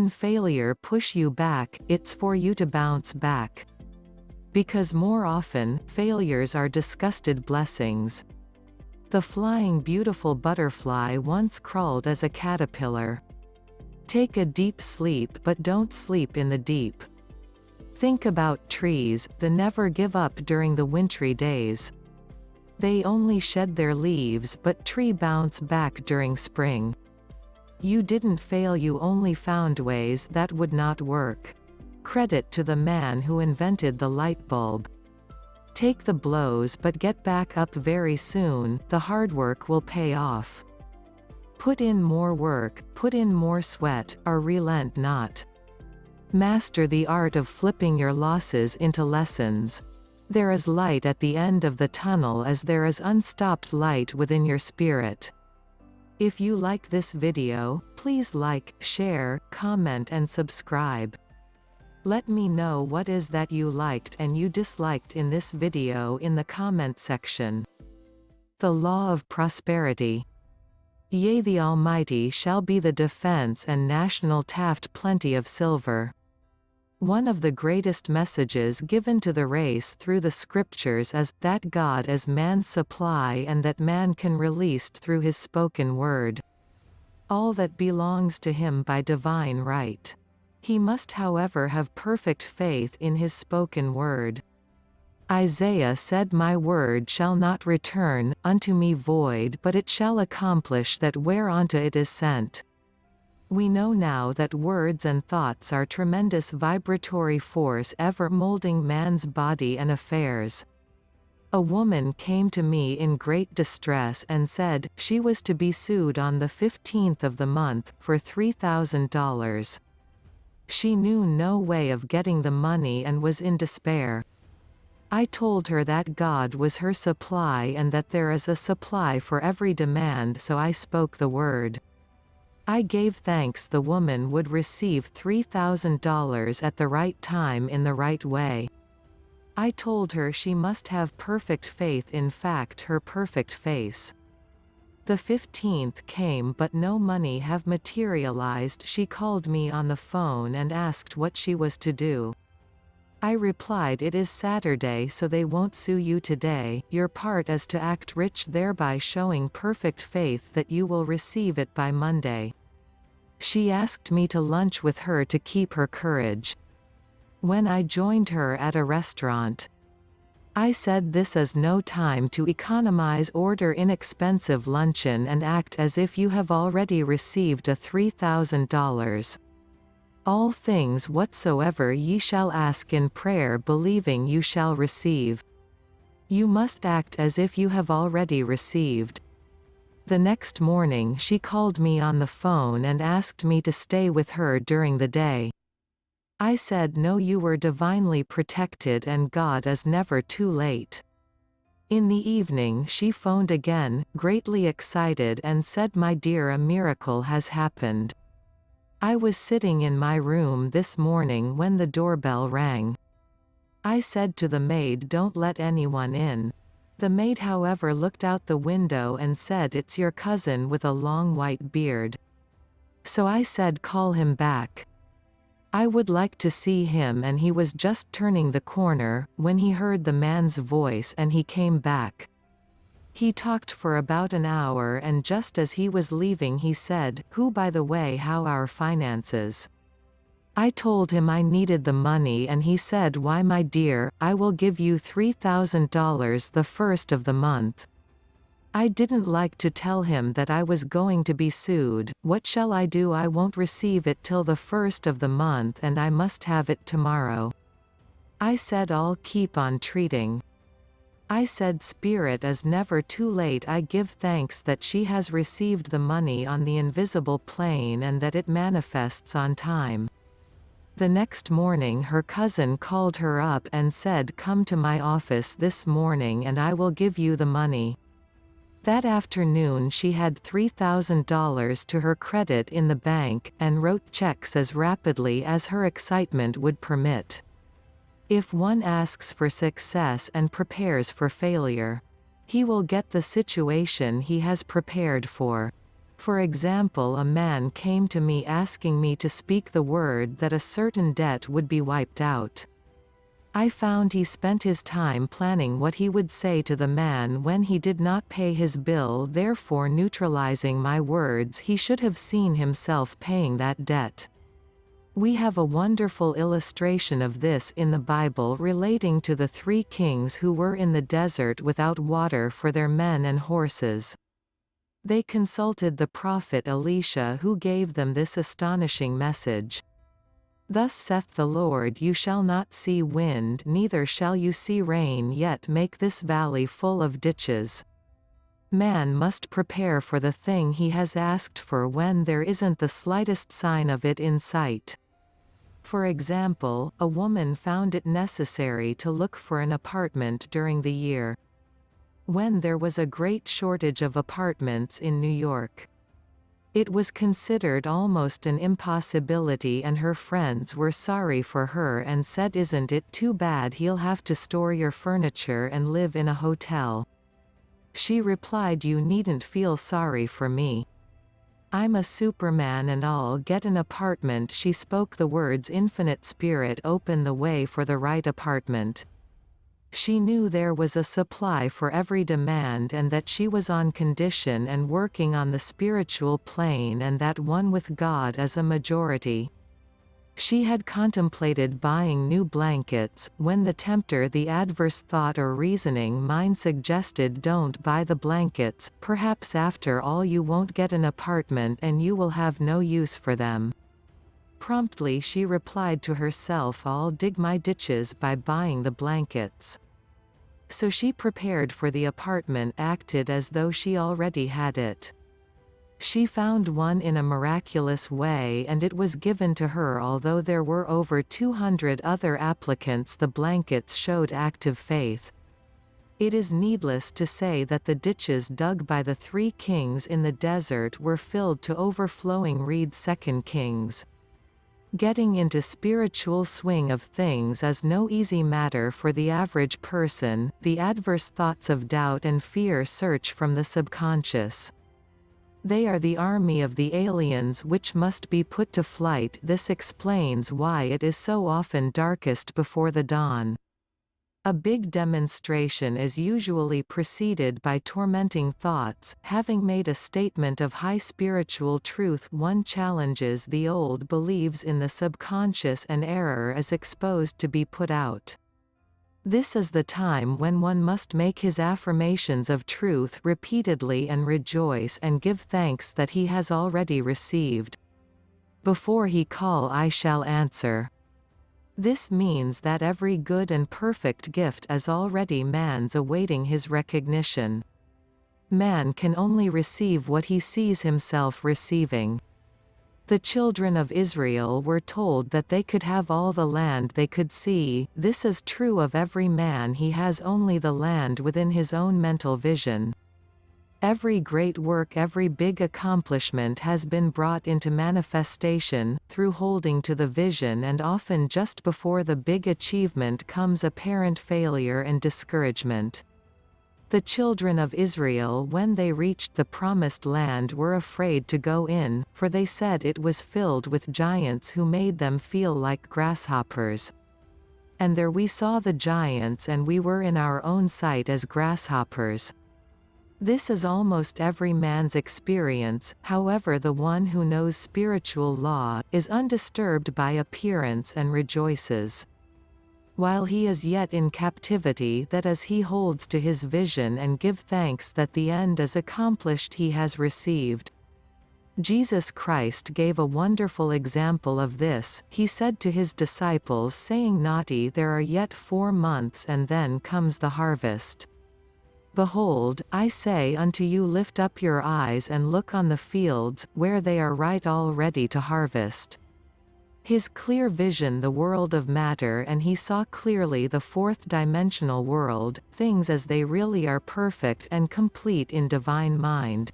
when failure push you back, it's for you to bounce back. Because more often, failures are disgusted blessings. The flying beautiful butterfly once crawled as a caterpillar. Take a deep sleep, but don't sleep in the deep. Think about trees, they never give up during the wintry days. They only shed their leaves, but tree bounce back during spring. You didn't fail, you only found ways that would not work. Credit to the man who invented the light bulb. Take the blows but get back up very soon, the hard work will pay off. Put in more work, put in more sweat, or relent not. Master the art of flipping your losses into lessons. There is light at the end of the tunnel as there is unstopped light within your spirit. If you like this video, please like, share, comment and subscribe. Let me know what is that you liked and you disliked in this video in the comment section. The law of prosperity. Yea, the Almighty shall be the defense and national taft plenty of silver. One of the greatest messages given to the race through the scriptures is, that God is man's supply and that man can released through his spoken word. All that belongs to him by divine right. He must however have perfect faith in his spoken word. Isaiah said, my word shall not return unto me void, but it shall accomplish that whereunto it is sent. We know now that words and thoughts are tremendous vibratory force ever molding man's body and affairs. A woman came to me in great distress and said, she was to be sued on the 15th of the month, for $3,000. She knew no way of getting the money and was in despair. I told her that God was her supply and that there is a supply for every demand, so I spoke the word. I gave thanks the woman would receive $3,000 at the right time in the right way. I told her she must have perfect faith, in fact her perfect face. The 15th came but no money have materialized. She called me on the phone and asked what she was to do. I replied, it is Saturday so they won't sue you today, your part is to act rich, thereby showing perfect faith that you will receive it by Monday. She asked me to lunch with her to keep her courage. When I joined her at a restaurant, I said, this is no time to economize, order inexpensive luncheon and act as if you have already received a $3,000. All things whatsoever ye shall ask in prayer believing you shall receive. You must act as if you have already received. The next morning she called me on the phone and asked me to stay with her during the day. I said no, you were divinely protected and God is never too late. In the evening she phoned again, greatly excited, and said, my dear, a miracle has happened. I was sitting in my room this morning when the doorbell rang. I said to the maid, don't let anyone in. The maid however looked out the window and said, it's your cousin with a long white beard. So I said, call him back. I would like to see him, and he was just turning the corner, when he heard the man's voice and he came back. He talked for about an hour and just as he was leaving he said, who by the way, how our finances? I told him I needed the money and he said, why my dear, I will give you $3,000 the first of the month. I didn't like to tell him that I was going to be sued. What shall I do? I won't receive it till the first of the month and I must have it tomorrow. I said, I'll keep on treating. I said, Spirit is never too late. I give thanks that she has received the money on the invisible plane and that it manifests on time. The next morning her cousin called her up and said, come to my office this morning and I will give you the money. That afternoon she had $3,000 to her credit in the bank, and wrote checks as rapidly as her excitement would permit. If one asks for success and prepares for failure, he will get the situation he has prepared for. For example, a man came to me asking me to speak the word that a certain debt would be wiped out. I found he spent his time planning what he would say to the man when he did not pay his bill, therefore neutralizing my words. He should have seen himself paying that debt. We have a wonderful illustration of this in the Bible relating to the 3 kings who were in the desert without water for their men and horses. They consulted the prophet Elisha, who gave them this astonishing message. Thus saith the Lord, you shall not see wind, neither shall you see rain, yet make this valley full of ditches. Man must prepare for the thing he has asked for when there isn't the slightest sign of it in sight. For example, a woman found it necessary to look for an apartment during the year when there was a great shortage of apartments in New York. It was considered almost an impossibility, and her friends were sorry for her and said, "Isn't it too bad he'll have to store your furniture and live in a hotel?" She replied, "You needn't feel sorry for me. I'm a Superman and I'll get an apartment." She spoke the words, "Infinite Spirit, open the way for the right apartment." She knew there was a supply for every demand, and that she was on condition and working on the spiritual plane, and that one with God is a majority. She had contemplated buying new blankets, when the tempter, the adverse thought or reasoning mind, suggested, "Don't buy the blankets, perhaps after all you won't get an apartment and you will have no use for them." Promptly she replied to herself, "I'll dig my ditches by buying the blankets." So she prepared for the apartment, acted as though she already had it. She found one in a miraculous way, and it was given to her. Although there were over 200 other applicants, the blankets showed active faith. It is needless to say that the ditches dug by the 3 kings in the desert were filled to overflowing. Read 2 Kings. Getting into spiritual swing of things is no easy matter for the average person. The adverse thoughts of doubt and fear search from the subconscious. They are the army of the aliens which must be put to flight. This explains why it is so often darkest before the dawn. A big demonstration is usually preceded by tormenting thoughts. Having made a statement of high spiritual truth, one challenges the old beliefs in the subconscious, and error is exposed to be put out. This is the time when one must make his affirmations of truth repeatedly and rejoice and give thanks that he has already received. Before he call, I shall answer. This means that every good and perfect gift is already man's, awaiting his recognition. Man can only receive what he sees himself receiving. The children of Israel were told that they could have all the land they could see. This is true of every man. He has only the land within his own mental vision. Every great work, every big accomplishment has been brought into manifestation through holding to the vision, and often just before the big achievement comes apparent failure and discouragement. The children of Israel, when they reached the promised land, were afraid to go in, for they said it was filled with giants who made them feel like grasshoppers. And there we saw the giants, and we were in our own sight as grasshoppers. This is almost every man's experience. However, the one who knows spiritual law is undisturbed by appearance and rejoices while he is yet in captivity, that is, he holds to his vision and give thanks that the end is accomplished he has received. Jesus Christ gave a wonderful example of this. He said to his disciples, saying, "Naughty, there are yet 4 months, and then comes the harvest. Behold, I say unto you, lift up your eyes and look on the fields, where they are ripe already to harvest." His clear vision, the world of matter, and he saw clearly the 4th-dimensional world, things as they really are, perfect and complete in divine mind.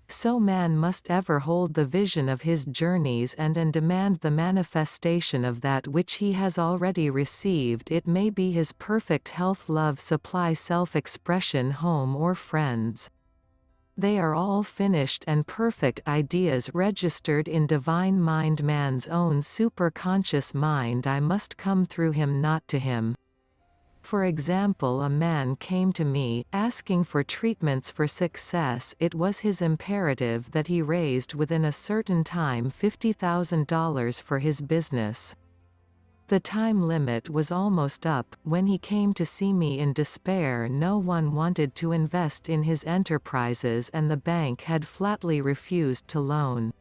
So man must ever hold the vision of his journeys and demand the manifestation of that which he has already received. It may be his perfect health, love, supply, self-expression, home, or friends. They are all finished and perfect ideas registered in divine mind, man's own superconscious mind. I must come through him, not to him. For example, a man came to me, asking for treatments for success. It was his imperative that he raised within a certain time $50,000 for his business. The time limit was almost up. When he came to see me in despair, no one wanted to invest in his enterprises and the bank had flatly refused to loan.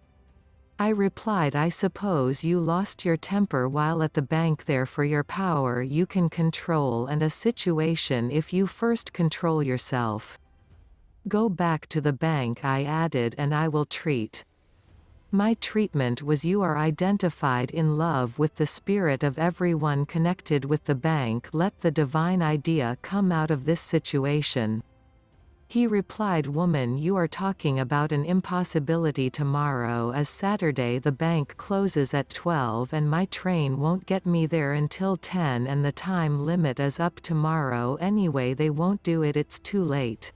I replied, I suppose you lost your temper while at the bank. Therefore your power you can control and a situation if you first control yourself. Go back to the bank, I added, and I will treat. My treatment was, you are identified in love with the spirit of everyone connected with the bank. Let the divine idea come out of this situation. He replied, woman, you are talking about an impossibility. Tomorrow is Saturday, the bank closes at 12 and my train won't get me there until 10 and the time limit is up tomorrow anyway. They won't do it, it's too late.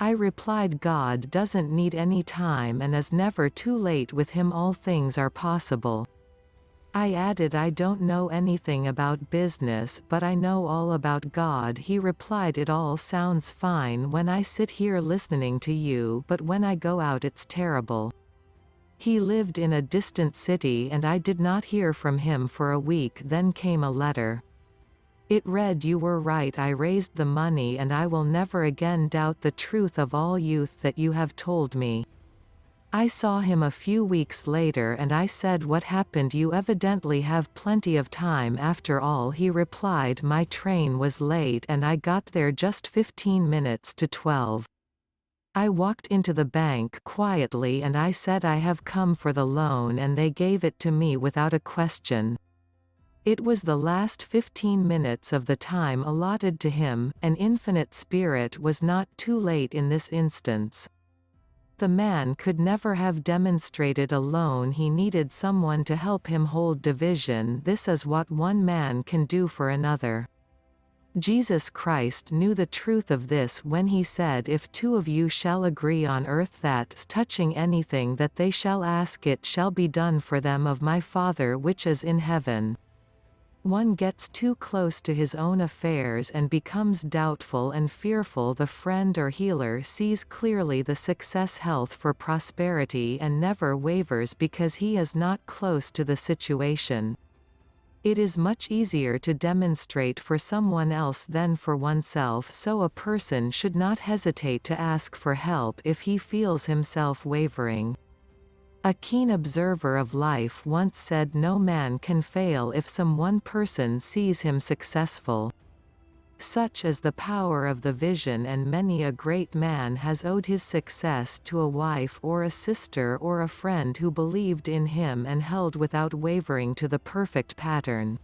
I replied, God doesn't need any time and is never too late. With him all things are possible. I added, I don't know anything about business, but I know all about God. He replied, it all sounds fine when I sit here listening to you, but when I go out it's terrible. He lived in a distant city and I did not hear from him for a week. Then came a letter. It read, you were right, I raised the money and I will never again doubt the truth of all youth that you have told me. I saw him a few weeks later and I said, what happened? You evidently have plenty of time after all. He replied, my train was late and I got there just 15 minutes to 12. I walked into the bank quietly and I said, I have come for the loan, and they gave it to me without a question. It was the last 15 minutes of the time allotted to him. An infinite spirit was not too late in this instance. The man could never have demonstrated alone. He needed someone to help him hold division. This is what one man can do for another. Jesus Christ knew the truth of this when he said, if two of you shall agree on earth that touching anything that they shall ask, it shall be done for them of my Father which is in heaven. One gets too close to his own affairs and becomes doubtful and fearful. The friend or healer sees clearly the success, health for prosperity, and never wavers because he is not close to the situation. It is much easier to demonstrate for someone else than for oneself, so a person should not hesitate to ask for help if he feels himself wavering. A keen observer of life once said, no man can fail if some one person sees him successful. Such is the power of the vision, and many a great man has owed his success to a wife or a sister or a friend who believed in him and held without wavering to the perfect pattern.